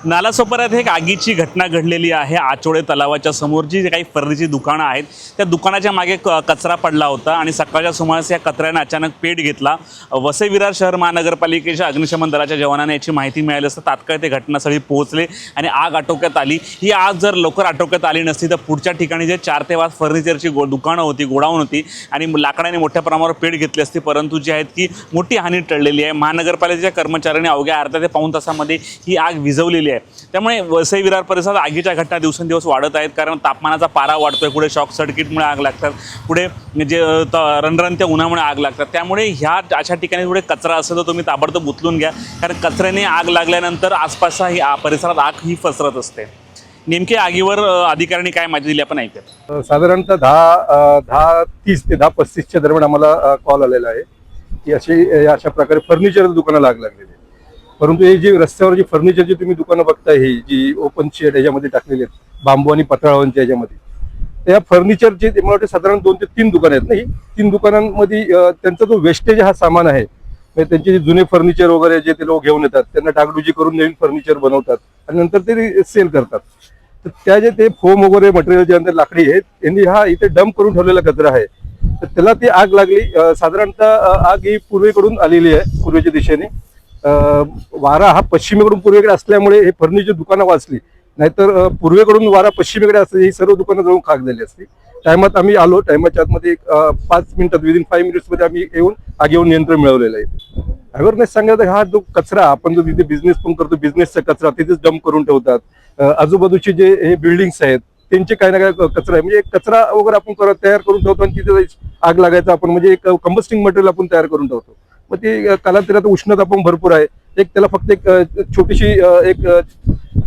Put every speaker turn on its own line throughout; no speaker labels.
नालासोपाऱ्यात एक आगीची घटना घडलेली आहे। आचोळे तलावाच्या समोर जी काही फर्निचरची दुकानं आहेत त्या दुकानाच्या मागे कचरा पडला होता आणि सकाळच्या सुमारास या कचऱ्याने अचानक पेट घेतला। वसई विरार शहर महानगरपालिकेच्या अग्निशमन दलाच्या जवानांना याची माहिती मिळाली असता तात्काळ ते घटनास्थळी पोहोचले आणि आग आटोक्यात आली। ही आग जर लवकर आटोक्यात आली नसती तर पुढच्या ठिकाणी जे 4 ते 5 फर्निचरची दुकानं होती, गोडाऊन होती आणि लाकडाने मोठ्या प्रमाणावर पेट घेतली असती, परंतु जी आहेत की मोठी हानी टळलेली आहे। महानगरपालिकेच्या कर्मचाऱ्यांनी अवघ्या अर्ध्या ते पाऊण तासामध्ये ही आग विझवलेली आहे। त्यामुळे वसई विरार परिसरात आगीच्या घटना दिवसेंदिवस वाढत आहेत, कारण तापमानाचा पारा वाढतोय, पुढे शॉक सर्किटमुळे आग लागतात, पुढे जे रणरणत्या उन्हामुळे आग लागतात। त्यामुळे ह्या अशा ठिकाणी थोडे कचरा असेल तर तुम्ही ताबडतोब उचलून घ्या, कारण कचऱ्याने आग लागल्यानंतर आसपासचा ही परिसरात आग ही पसरत असते। नेमके आगीवर अधिकाऱ्यांनी काय माहिती दिली आपण ऐकूया।
साधारणतः 10:30 ते 10:35च्या दरम्यान आम्हाला कॉल आलेला आहे की अशा प्रकारे फर्निचर दुकानाला आग लागलेली आहे। परंतु हे जी रस्त्यावर जी फर्निचरची तुम्ही दुकानं बघताय, ही जी ओपन शेड याच्यामध्ये टाकलेली आहेत बांबू आणि पत्रावळ्यांच्या याच्यामध्ये, त्या फर्निचरचे मला वाटते साधारण 2 ते 3 दुकानं आहेत ना। ही 3 दुकानांमध्ये त्यांचा जो वेस्टेज हा सामान आहे, त्यांचे जे जुने फर्निचर वगैरे जे ते लोक घेऊन येतात, त्यांना डागडुजी करून नवीन फर्निचर बनवतात आणि नंतर ते सेल करतात। तर त्या जे ते फोम वगैरे मटेरियल जे अंदर लाकडी आहेत, त्यांनी हा इथे डंप करून ठेवलेला कचरा आहे, तर त्याला ती आग लागली। साधारणतः आग ही पूर्वेकडून आलेली आहे, पूर्वेच्या दिशेने। वारा हा पश्चिमेकडून पूर्वेकडे असल्यामुळे हे फर्निचर दुकानं वाचली, नाहीतर पूर्वेकडून वारा पश्चिमेकडे असते ही सर्व दुकानं जळून खाक झाली असती। टायमात आम्ही आलो, टायमाच्या आतमध्ये 5 मिनिटात विदिन 5 मिनिट्समध्ये आम्ही येऊन आगीवर नियंत्रण मिळवलेलं आहे। अवेअरनेस सांगायचं, हा जो कचरा आपण जो तिथे बिझनेस पण करतो, बिझनेसचा कचरा तिथेच डंप करून ठेवतात। आजूबाजूचे जे हे बिल्डिंग्स आहेत त्यांचे काही ना काही कचरा आहे, म्हणजे कचरा वगैरे आपण तयार करून ठेवतो आणि तिथे आग लागायचं आपण, म्हणजे एक कंबस्टिंग मटेरियल आपण तयार करून ठेवतो। मग ते कालांतरात उष्णता पण भरपूर आहे, एक त्याला फक्त एक छोटीशी एक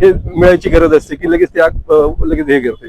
हे मिळायची गरज असते की लगेच ते आग लगेच हे करते।